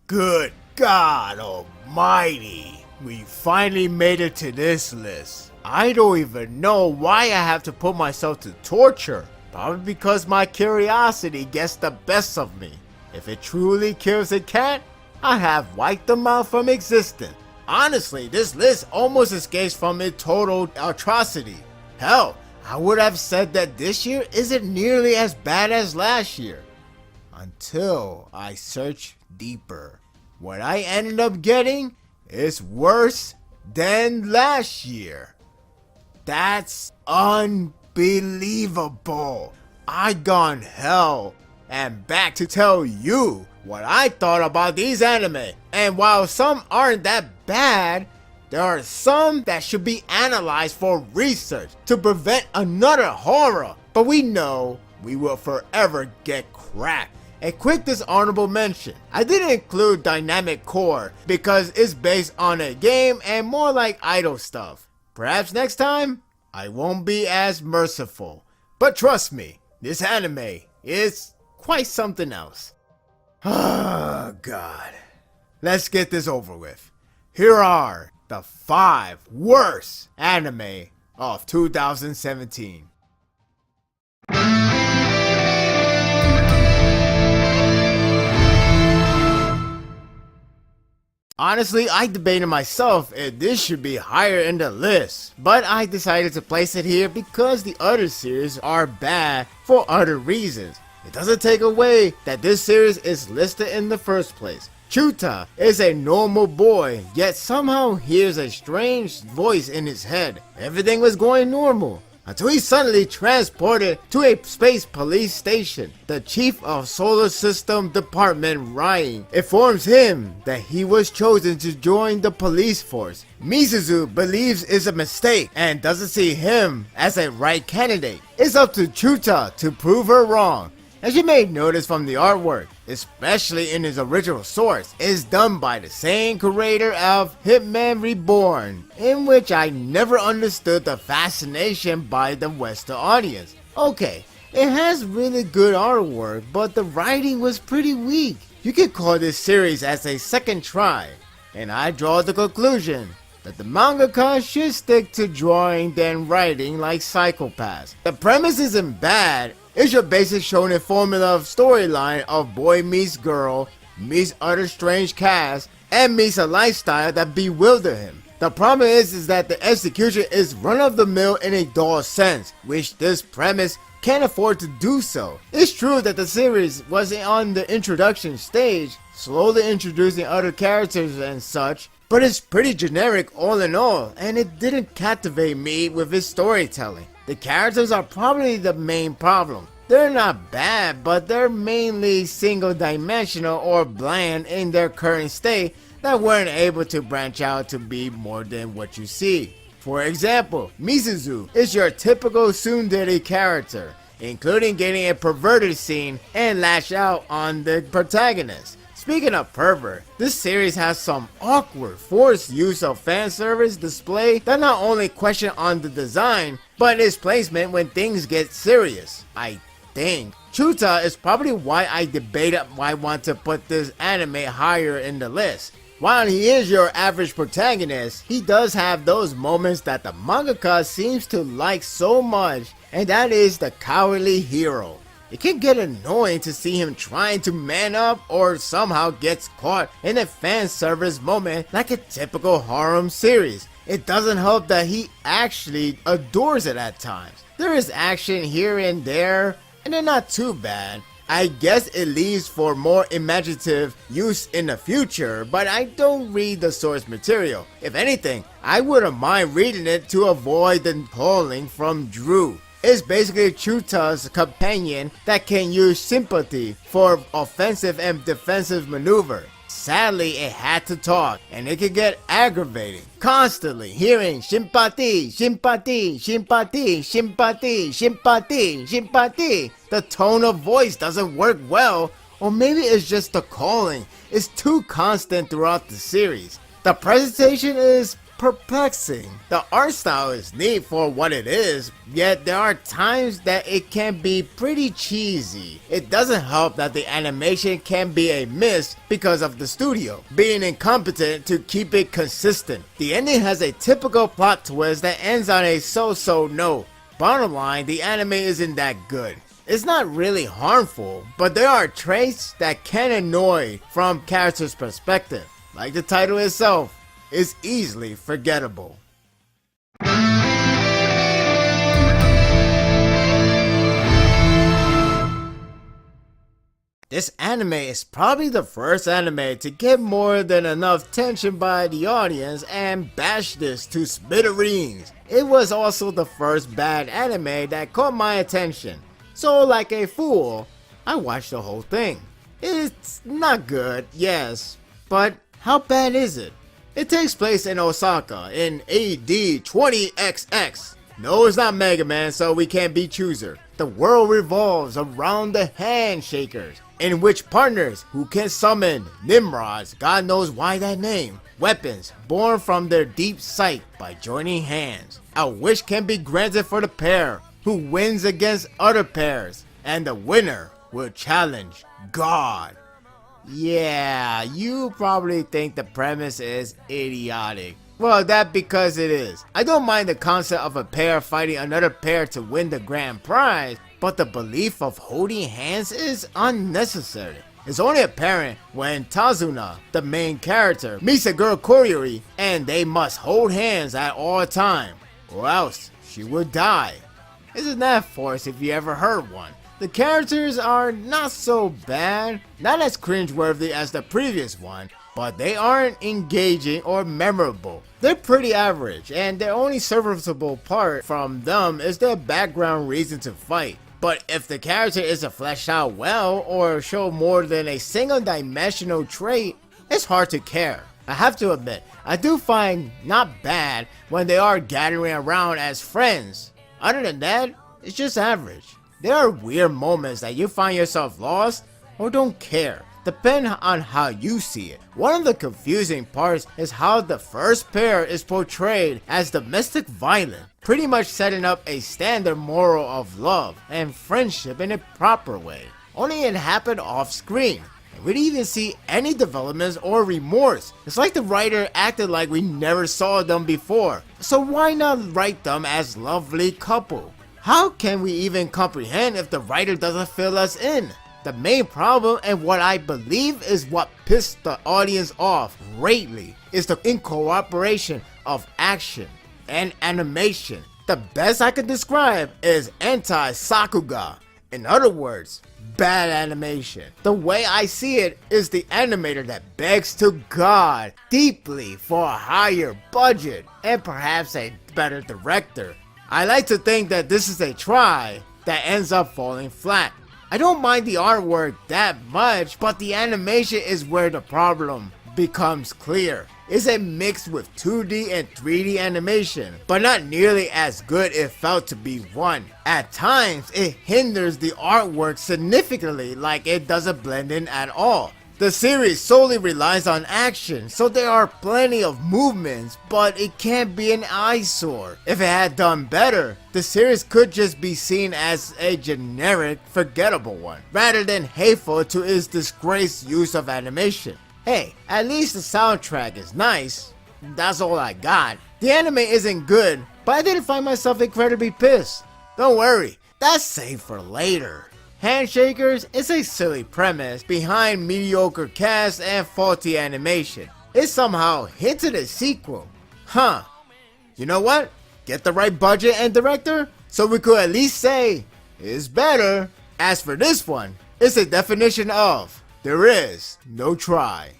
Good God Almighty! We finally made it to this list. I don't even know why I have to put myself to torture. Probably because my curiosity gets the best of me. If it truly kills a cat, I have wiped them out from existence. Honestly, this list almost escapes from its total atrocity. Hell, I would have said that this year isn't nearly as bad as last year. Until I searched deeper. What I ended up getting is worse than last year. That's unbelievable. I gone hell and back to tell you what I thought about these anime. And while some aren't that bad, there are some that should be analyzed for research to prevent another horror. But we know we will forever get cracked. A quick dishonorable mention. I didn't include Dynamic Core because it's based on a game and more like idle stuff. Perhaps next time, I won't be as merciful. But trust me, this anime is quite something else. Oh God. Let's get this over with. Here are the 5 worst anime of 2017. Honestly, I debated myself if this should be higher in the list, but I decided to place it here because the other series are bad for other reasons. It doesn't take away that this series is listed in the first place. Chuta is a normal boy, yet somehow hears a strange voice in his head. Everything was going normal until he's suddenly transported to a space police station. The chief of Solar System Department, Ryan, informs him that he was chosen to join the police force. Mizuzu believes it's a mistake and doesn't see him as a right candidate. It's up to Chuta to prove her wrong. As you may notice from the artwork, especially in his original source, is done by the same creator of Hitman Reborn, in which I never understood the fascination by the Western audience. Okay, it has really good artwork, but the writing was pretty weak. You could call this series as a second try, and I draw the conclusion that the mangaka should stick to drawing than writing like psychopaths. The premise isn't bad. It's your basic shonen formula of storyline of boy meets girl, meets other strange cast, and meets a lifestyle that bewilder him. The problem is that the execution is run-of-the-mill in a dull sense, which this premise can't afford to do so. It's true that the series was on the introduction stage, slowly introducing other characters and such, but it's pretty generic all in all, and it didn't captivate me with its storytelling. The characters are probably the main problem. They're not bad, but they're mainly single-dimensional or bland in their current state that weren't able to branch out to be more than what you see. For example, Mizuzu is your typical tsundere character, including getting a perverted scene and lash out on the protagonist. Speaking of pervert, this series has some awkward forced use of fan service display that not only question on the design, but its placement when things get serious. I think Chuta is probably why I debated why I want to put this anime higher in the list. While he is your average protagonist, he does have those moments that the mangaka seems to like so much, and that is the cowardly hero. It can get annoying to see him trying to man up or somehow gets caught in a fan service moment like a typical harem series. It doesn't help that he actually adores it at times. There is action here and there, and they're not too bad. I guess it leaves for more imaginative use in the future, but I don't read the source material. If anything, I wouldn't mind reading it to avoid the calling from Drew. It's basically Chuta's companion that can use sympathy for offensive and defensive maneuver. Sadly, it had to talk, and it can get aggravating. Constantly hearing sympathy, sympathy, sympathy, sympathy, sympathy, sympathy. The tone of voice doesn't work well, or maybe it's just the calling. It's too constant throughout the series. The presentation is perplexing. The art style is neat for what it is, yet there are times that it can be pretty cheesy. It doesn't help that the animation can be a miss because of the studio being incompetent to keep it consistent. The ending has a typical plot twist that ends on a so-so note. Bottom line, the anime isn't that good. It's not really harmful, but there are traits that can annoy from character's perspective. Like the title itself, is easily forgettable. This anime is probably the first anime to get more than enough tension by the audience and bash this to smithereens. It was also the first bad anime that caught my attention. So like a fool, I watched the whole thing. It's not good, yes, but how bad is it? It takes place in Osaka in AD 20XX. No, it's not Mega Man, so we can't be chooser. The world revolves around the handshakers, in which partners who can summon Nimrods, God knows why that name, weapons born from their deep sight by joining hands. A wish can be granted for the pair who wins against other pairs, and the winner will challenge God. Yeah, you probably think the premise is idiotic. Well, that because it is. I don't mind the concept of a pair fighting another pair to win the grand prize, but the belief of holding hands is unnecessary. It's only apparent when Tazuna, the main character, meets a girl Koyori, and they must hold hands at all time, or else she will die. Isn't that forced if you ever heard one? The characters are not so bad, not as cringeworthy as the previous one, but they aren't engaging or memorable. They're pretty average, and the only serviceable part from them is their background reason to fight. But if the character isn't fleshed out well or show more than a single dimensional trait, it's hard to care. I have to admit, I do find not bad when they are gathering around as friends. Other than that, it's just average. There are weird moments that you find yourself lost or don't care, depending on how you see it. One of the confusing parts is how the first pair is portrayed as domestic violent, pretty much setting up a standard moral of love and friendship in a proper way. Only it happened off screen. And we didn't even see any developments or remorse. It's like the writer acted like we never saw them before. So why not write them as lovely couple? How can we even comprehend if the writer doesn't fill us in? The main problem, and what I believe is what pissed the audience off greatly, is the incorporation of action and animation. The best I can describe is anti-sakuga. In other words, bad animation. The way I see it is the animator that begs to God deeply for a higher budget and perhaps a better director. I like to think that this is a try that ends up falling flat. I don't mind the artwork that much, but the animation is where the problem becomes clear. It's a mix with 2D and 3D animation, but not nearly as good it felt to be one. At times, it hinders the artwork significantly, like it doesn't blend in at all. The series solely relies on action, so there are plenty of movements, but it can't be an eyesore. If it had done better, the series could just be seen as a generic, forgettable one, rather than hateful to its disgraced use of animation. Hey, at least the soundtrack is nice. That's all I got. The anime isn't good, but I didn't find myself incredibly pissed. Don't worry, that's saved for later. Handshakers is a silly premise behind mediocre cast and faulty animation. It somehow hinted a sequel. Huh. You know what? Get the right budget and director, so we could at least say, it's better. As for this one, it's a definition of, there is no try.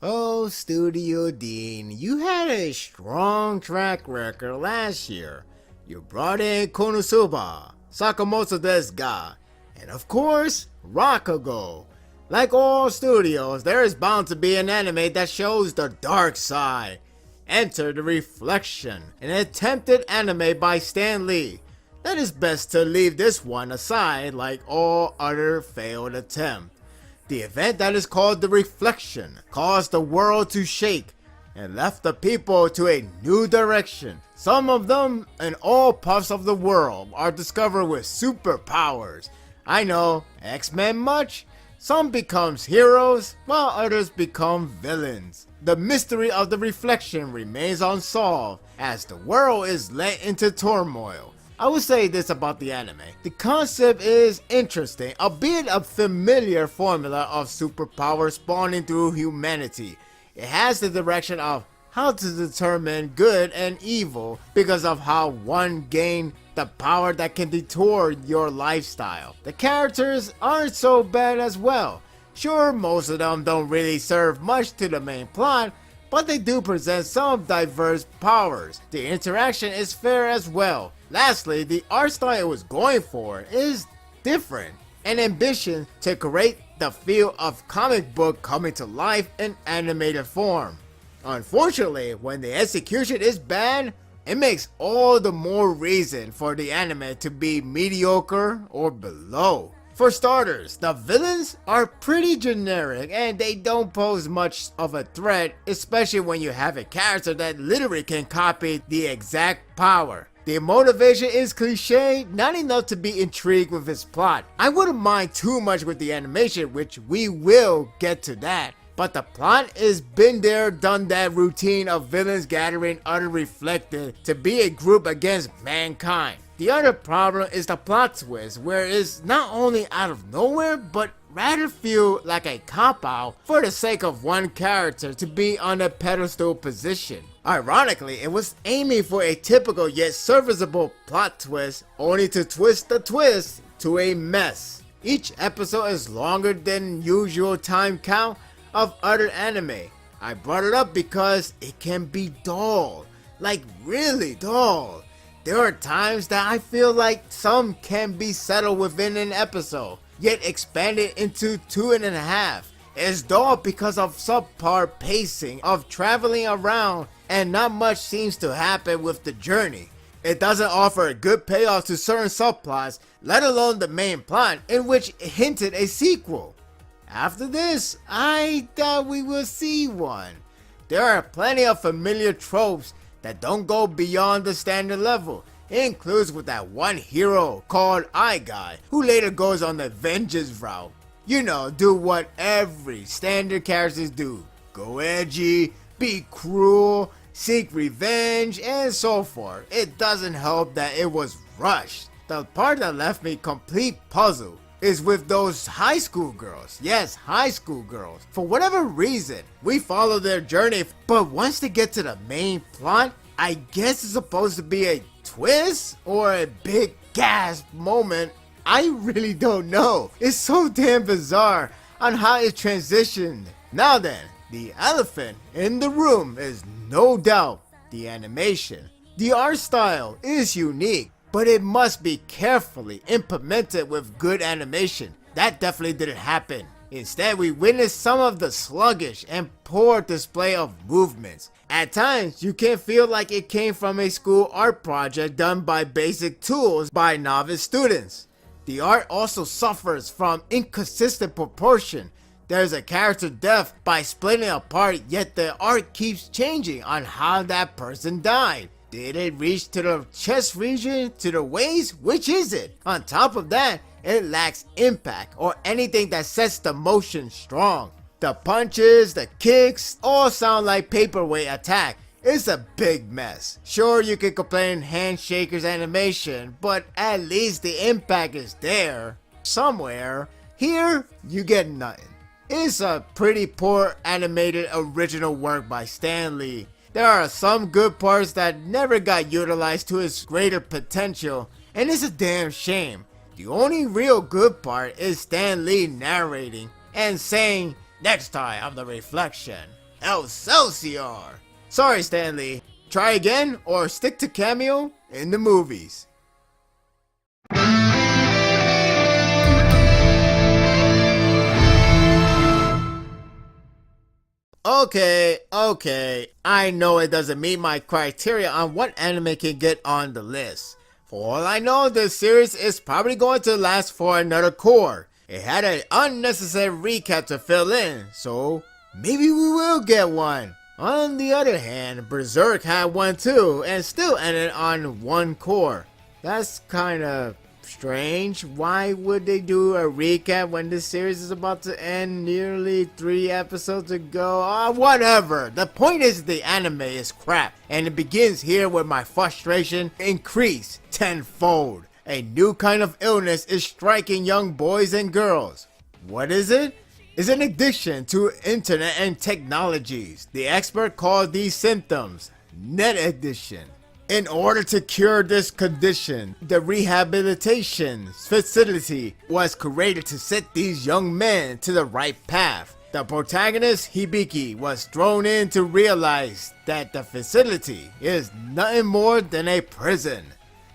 Oh, Studio Dean, you had a strong track record last year. You brought in Konosuba, Sakamoto desu ga, and of course, Rakugo. Like all studios, there is bound to be an anime that shows the dark side. Enter The Reflection, an attempted anime by Stan Lee. then it's best to leave this one aside like all other failed attempts. The event that is called the reflection caused the world to shake and left the people to a new direction. Some of them in all parts of the world are discovered with superpowers. I know, X-Men much? Some becomes heroes, while others become villains. The mystery of the reflection remains unsolved as the world is led into turmoil. I would say this about the anime. The concept is interesting, albeit a familiar formula of superpower spawning through humanity. It has the direction of how to determine good and evil because of how one gains the power that can detour your lifestyle. The characters aren't so bad as well. Sure, most of them don't really serve much to the main plot, but they do present some diverse powers. The interaction is fair as well. Lastly, the art style it was going for is different. An ambition to create the feel of comic book coming to life in animated form. Unfortunately, when the execution is bad, it makes all the more reason for the anime to be mediocre or below. For starters, the villains are pretty generic and they don't pose much of a threat, especially when you have a character that literally can copy the exact power. The motivation is cliche, not enough to be intrigued with his plot. I wouldn't mind too much with the animation, which we will get to that. But the plot is been there, done that routine of villains gathering unreflected to be a group against mankind. The other problem is the plot twist, where it's not only out of nowhere, but rather feel like a cop-out for the sake of one character to be on a pedestal position. Ironically, it was aiming for a typical yet serviceable plot twist, only to twist the twist to a mess. Each episode is longer than usual time count of other anime. I brought it up because it can be dull, like really dull. There are times that I feel like some can be settled within an episode, yet expanded into 2.5. It's dull because of subpar pacing of traveling around and not much seems to happen with the journey. It doesn't offer a good payoff to certain subplots, let alone the main plot in which it hinted a sequel. After this, I thought we will see one. There are plenty of familiar tropes that don't go beyond the standard level. It includes with that one hero called I Guy, who later goes on the vengeance route. You know, do what every standard characters do. Go edgy, be cruel, seek revenge, and so forth. It doesn't help that it was rushed. The part that left me complete puzzled is with those high school girls. Yes, high school girls. For whatever reason, we follow their journey, but once they get to the main plot, I guess it's supposed to be a twist or a big gasp moment. I really don't know. It's so damn bizarre on how it transitioned. Now then, the elephant in the room is no doubt the animation. The art style is unique, but it must be carefully implemented with good animation. That definitely didn't happen. Instead, we witnessed some of the sluggish and poor display of movements. At times, you can feel like it came from a school art project done by basic tools by novice students. The art also suffers from inconsistent proportion. There's a character death by splitting apart, yet the art keeps changing on how that person died. Did it reach to the chest region, to the waist? Which is it? On top of that, it lacks impact or anything that sets the motion strong. The punches, the kicks, all sound like paperweight attack. It's a big mess. Sure, you can complain Handshaker's animation, but at least the impact is there somewhere. Here, you get nothing. It's a pretty poor animated original work by Stan Lee. There are some good parts that never got utilized to its greater potential, and it's a damn shame. The only real good part is Stan Lee narrating and saying, "Next time on the reflection, Excelsior." Sorry Stan Lee, try again or stick to cameo in the movies. Okay, I know it doesn't meet my criteria on what anime can get on the list. For all I know, this series is probably going to last for another core. It had an unnecessary recap to fill in, so maybe we will get one. On the other hand, Berserk had one too, and still ended on one core. That's kinda strange. Why would they do a recap when this series is about to end nearly 3 episodes ago? Whatever. The point is the anime is crap, and it begins here with my frustration increased tenfold. A new kind of illness is striking young boys and girls. What is it? It's an addiction to internet and technologies. The expert called these symptoms net addiction. In order to cure this condition, the rehabilitation facility was created to set these young men to the right path. The protagonist, Hibiki, was thrown in to realize that the facility is nothing more than a prison.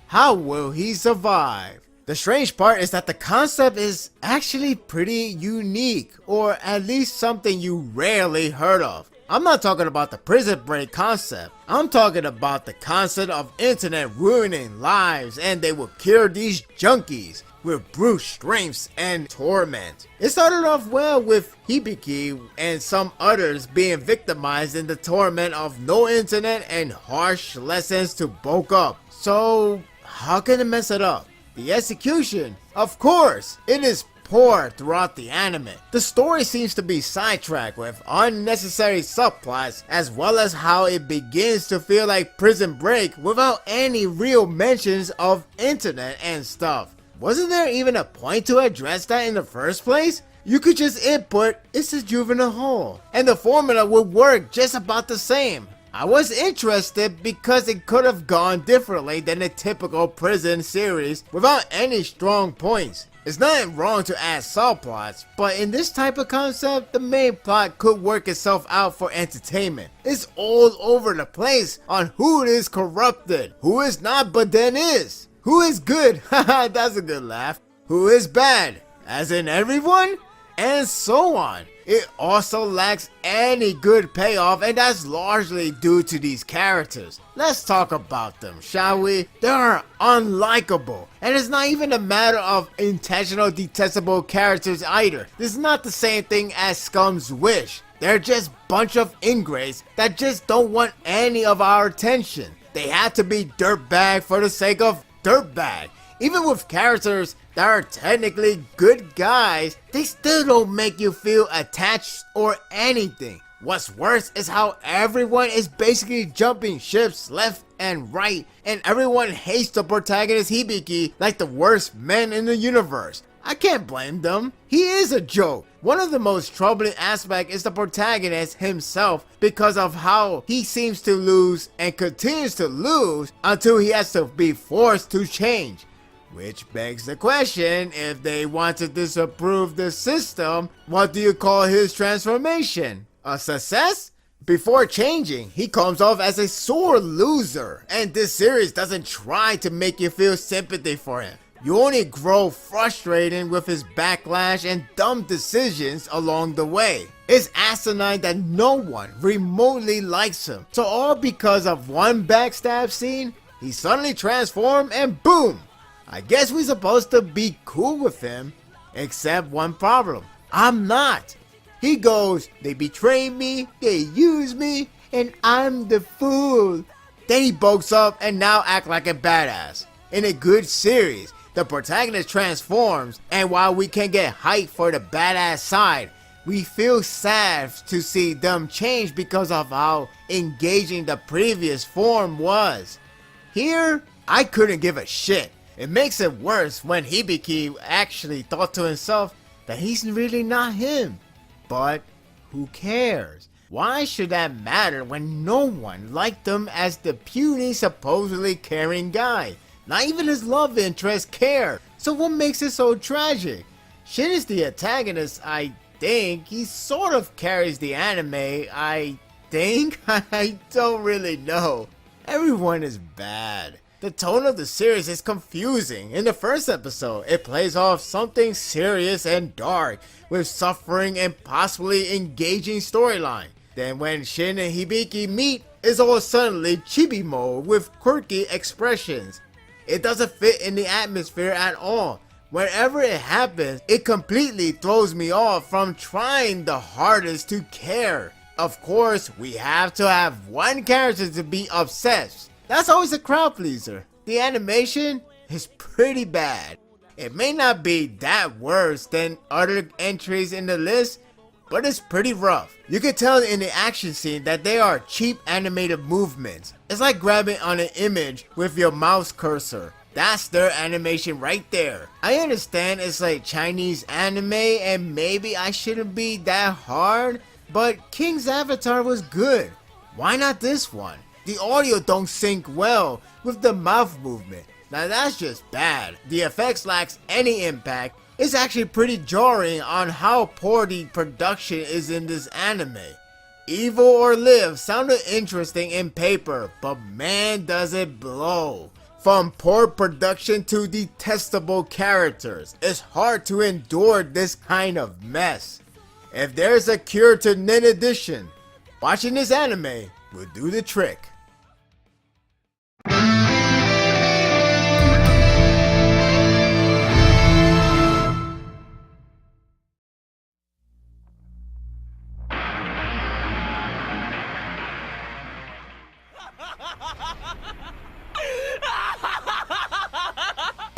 How will he survive? The strange part is that the concept is actually pretty unique, or at least something you rarely heard of. I'm not talking about the prison break concept. I'm talking about the concept of internet ruining lives, and they will cure these junkies with brute strengths and torment. It started off well with Hibiki and some others being victimized in the torment of no internet and harsh lessons to bulk up. So how can it mess it up? The execution, of course, it is poor throughout the anime. The story seems to be sidetracked with unnecessary subplots, as well as how it begins to feel like Prison Break without any real mentions of internet and stuff. Wasn't there even a point to address that in the first place? You could just input, it's a juvenile hall, and the formula would work just about the same. I was interested because it could have gone differently than a typical prison series without any strong points. It's nothing wrong to add subplots, but in this type of concept, the main plot could work itself out for entertainment. It's all over the place on who is corrupted, who is not but then is, who is good, haha that's a good laugh, who is bad, as in everyone, and so on. It also lacks any good payoff, and that's largely due to these characters. Let's talk about them, shall we? They are unlikable, and it's not even a matter of intentional detestable characters either. This is not the same thing as Scum's Wish. They're just bunch of ingrates that just don't want any of our attention. They have to be dirtbag for the sake of dirtbag. Even with characters that are technically good guys, they still don't make you feel attached or anything. What's worse is how everyone is basically jumping ships left and right, and everyone hates the protagonist Hibiki like the worst man in the universe. I can't blame them. He is a joke. One of the most troubling aspects is the protagonist himself because of how he seems to lose and continues to lose until he has to be forced to change. Which begs the question, if they want to disapprove the system, what do you call his transformation? A success? Before changing, he comes off as a sore loser, and this series doesn't try to make you feel sympathy for him. You only grow frustrated with his backlash and dumb decisions along the way. It's asinine that no one remotely likes him, so all because of one backstab scene, he suddenly transformed and boom! I guess we're supposed to be cool with him, except one problem. I'm not. He goes, they betray me, they use me, and I'm the fool. Then he bulks up and now act like a badass. In a good series, the protagonist transforms, and while we can get hyped for the badass side, we feel sad to see them change because of how engaging the previous form was. Here, I couldn't give a shit. It makes it worse when Hibiki actually thought to himself that he's really not him. But who cares? Why should that matter when no one liked him as the puny, supposedly caring guy? Not even his love interest cared. So what makes it so tragic? Shin is the antagonist, I think. He sort of carries the anime, I think. I don't really know. Everyone is bad. The tone of the series is confusing. In the first episode, it plays off something serious and dark, with suffering and possibly engaging storyline. Then when Shin and Hibiki meet, it's all suddenly chibi mode with quirky expressions. It doesn't fit in the atmosphere at all. Whenever it happens, it completely throws me off from trying the hardest to care. Of course, we have to have one character to be obsessed. That's always a crowd pleaser. The animation is pretty bad. It may not be that worse than other entries in the list, but it's pretty rough. You can tell in the action scene that they are cheap animated movements. It's like grabbing on an image with your mouse cursor. That's their animation right there. I understand it's like Chinese anime and maybe I shouldn't be that hard, but King's Avatar was good. Why not this one? The audio don't sync well with the mouth movement. Now that's just bad. The effects lacks any impact. It's actually pretty jarring on how poor the production is in this anime. Evil or Live sounded interesting in paper, but man does it blow. From poor production to detestable characters, it's hard to endure this kind of mess. If there's a cure to Nin Edition, watching this anime will do the trick.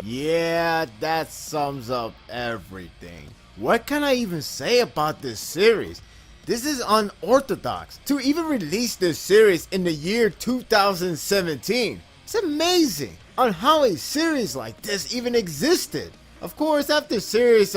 Yeah, that sums up everything. What can I even say about this series? This is unorthodox to even release this series in the year 2017. It's amazing on how a series like this even existed. Of course, after series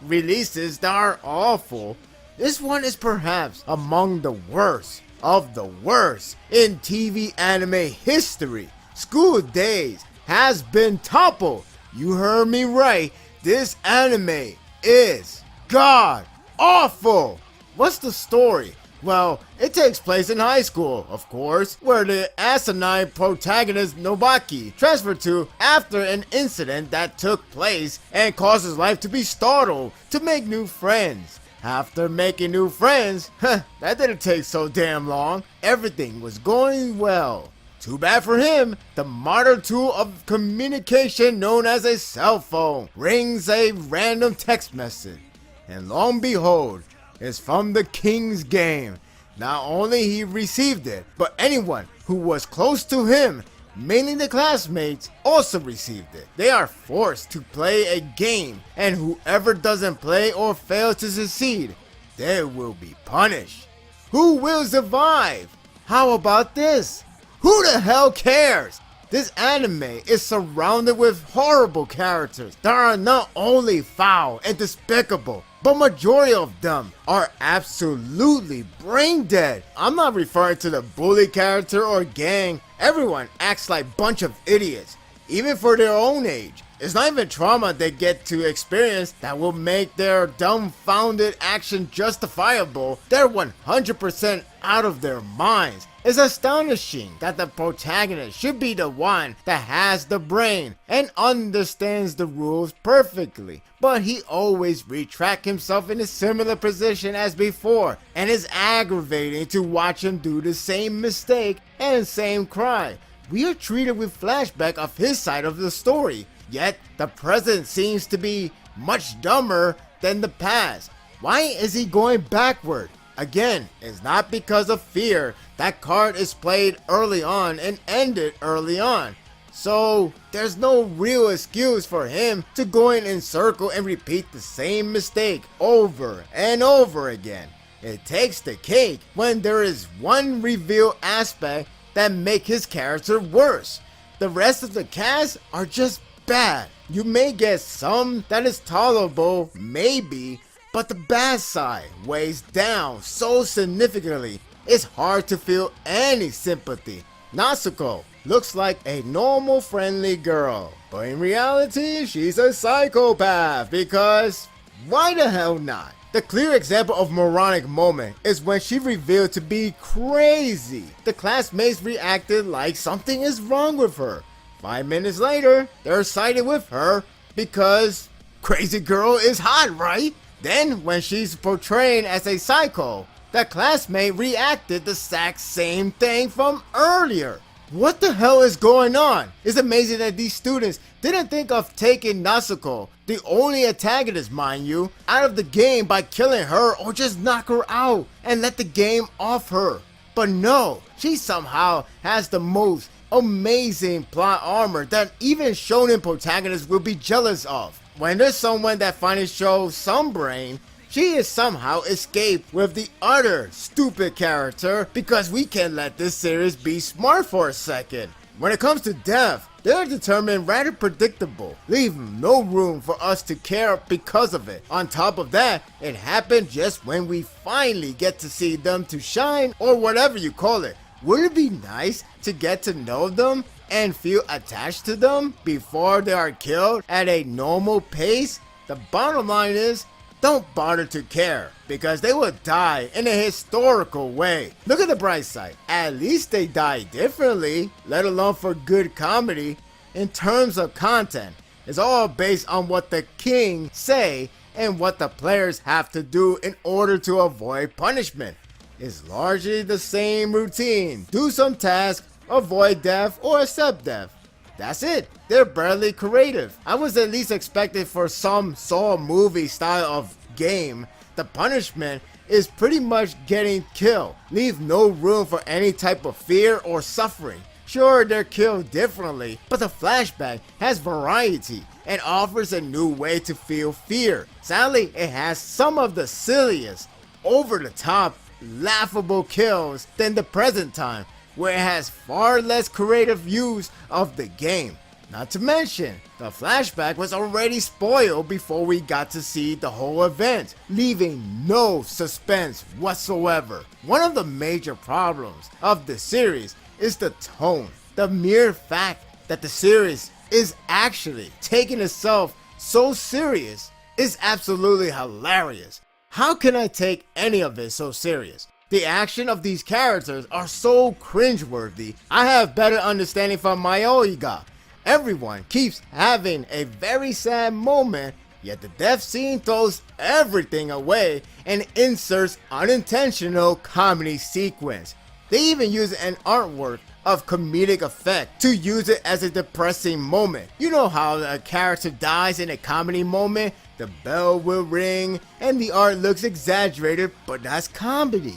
releases that are awful, this one is perhaps among the worst of the worst in TV anime history. School Days has been toppled. You heard me right. This anime is god awful. What's the story? Well, it takes place in high school, of course, where the asinine protagonist Nobaki transferred to after an incident that took place and caused his life to be startled to make new friends. After making new friends, that didn't take so damn long. Everything was going well. Too bad for him, the modern tool of communication known as a cell phone rings a random text message. And lo and behold, it's from the King's game. Not only he received it, but anyone who was close to him, mainly the classmates, also received it. They are forced to play a game, and whoever doesn't play or fails to succeed, they will be punished. Who will survive? How about this? Who the hell cares? This anime is surrounded with horrible characters that are not only foul and despicable, but majority of them are absolutely brain dead. I'm not referring to the bully character or gang. Everyone acts like bunch of idiots, even for their own age. It's not even trauma they get to experience that will make their dumbfounded action justifiable. They're 100% out of their minds. It's astonishing that the protagonist should be the one that has the brain and understands the rules perfectly, but he always retracts himself in a similar position as before, and it's aggravating to watch him do the same mistake and same crime. We are treated with flashback of his side of the story, yet the present seems to be much dumber than the past. Why is he going backward? Again, it's not because of fear. That card is played early on and ended early on. So there's no real excuse for him to go in circle and repeat the same mistake over and over again. It takes the cake when there is one reveal aspect that make his character worse. The rest of the cast are just bad. You may get some that is tolerable, maybe, but the bad side weighs down so significantly, it's hard to feel any sympathy. Natsuko looks like a normal friendly girl, but in reality she's a psychopath because why the hell not? The clear example of moronic moment is when she revealed to be crazy. The classmates reacted like something is wrong with her. 5 minutes later, they're siding with her because crazy girl is hot, right? Then, when she's portrayed as a psycho, the classmate reacted the exact same thing from earlier. What the hell is going on? It's amazing that these students didn't think of taking Natsuko, the only antagonist mind you, out of the game by killing her or just knock her out and let the game off her. But no, she somehow has the most amazing plot armor that even shonen protagonists will be jealous of. When there's someone that finally shows some brain, she is somehow escaped with the other stupid character because we can't let this series be smart for a second. When it comes to death, they're determined rather predictable, leaving no room for us to care because of it. On top of that, it happened just when we finally get to see them to shine or whatever you call it. Wouldn't it be nice to get to know them and feel attached to them before they are killed at a normal pace? The bottom line is, don't bother to care, because they will die in a historical way. Look at the bright side. At least they die differently, let alone for good comedy. In terms of content, it's all based on what the king say and what the players have to do in order to avoid punishment. It's largely the same routine. Do some tasks, avoid death, or accept death. That's it. They're barely creative. I was at least expecting for some Saw movie style of game. The punishment is pretty much getting killed. Leave no room for any type of fear or suffering. Sure, they're killed differently, but the flashback has variety and offers a new way to feel fear. Sadly, it has some of the silliest, over the top, laughable kills than the present time, where it has far less creative use of the game. Not to mention, the flashback was already spoiled before we got to see the whole event, leaving no suspense whatsoever. One of the major problems of the series is the tone. The mere fact that the series is actually taking itself so serious is absolutely hilarious. How can I take any of it so serious? The action of these characters are so cringeworthy. I have better understanding from Mayoiga. Everyone keeps having a very sad moment, yet the death scene throws everything away and inserts unintentional comedy sequence. They even use an artwork of comedic effect to use it as a depressing moment. You know how a character dies in a comedy moment, the bell will ring and the art looks exaggerated, but that's comedy.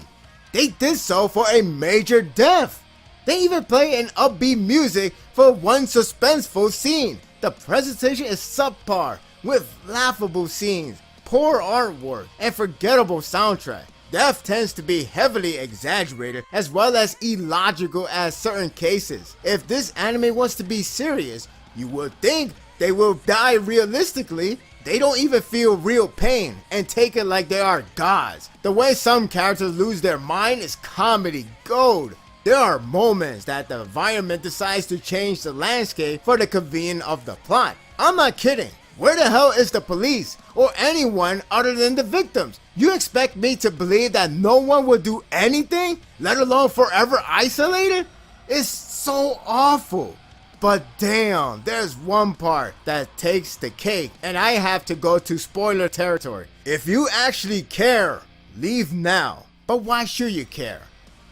They did so for a major death. They even play an upbeat music for one suspenseful scene. The presentation is subpar, with laughable scenes, poor artwork, and forgettable soundtrack. Death tends to be heavily exaggerated as well as illogical as certain cases. If this anime wants to be serious, you would think they will die realistically. They don't even feel real pain and take it like they are gods. The way some characters lose their mind is comedy gold. There are moments that the environment decides to change the landscape for the convenience of the plot. I'm not kidding. Where the hell is the police or anyone other than the victims? You expect me to believe that no one will do anything, let alone forever isolated? It's so awful. But damn, there's one part that takes the cake, and I have to go to spoiler territory. If you actually care, leave now. But why should you care?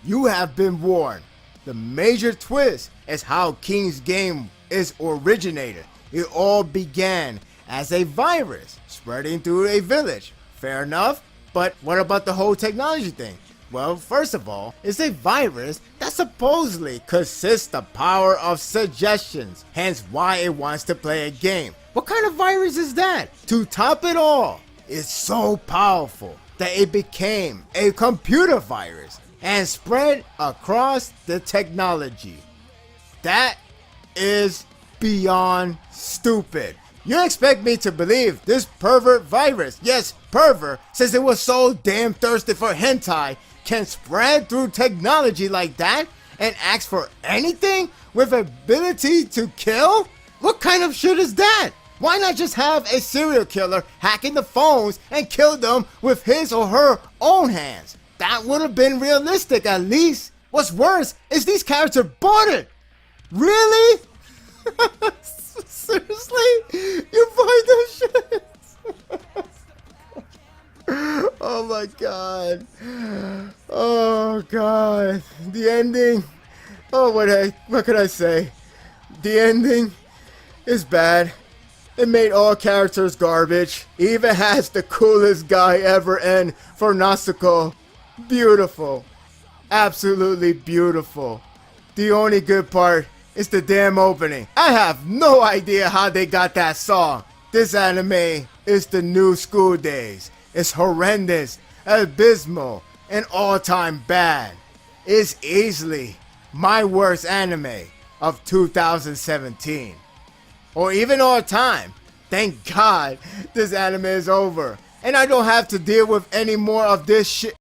You have been warned. The major twist is how King's game is originated. It all began as a virus spreading through a village. Fair enough, but what about the whole technology thing? Well, first of all, it's a virus that supposedly consists the power of suggestions, hence why it wants to play a game. What kind of virus is that? To top it all, it's so powerful that it became a computer virus and spread across the technology. That is beyond stupid. You expect me to believe this pervert virus, yes, pervert, since it was so damn thirsty for hentai, can spread through technology like that and ask for anything with ability to kill? What kind of shit is that? Why not just have a serial killer hack into phones and kill them with his or her own hands? That would have been realistic at least. What's worse is these characters bought it. Really? Seriously? You buy those shit? Oh my god. Oh god. The ending. Oh, what can I say? The ending is bad. It made all characters garbage. It even has the coolest guy ever end for Natsuko. Beautiful. Absolutely beautiful. The only good part is the damn opening. I have no idea how they got that song. This anime is the new school days. It's horrendous, abysmal, and all-time bad. It's easily my worst anime of 2017. Or even all time. Thank God this anime is over. And I don't have to deal with any more of this shit.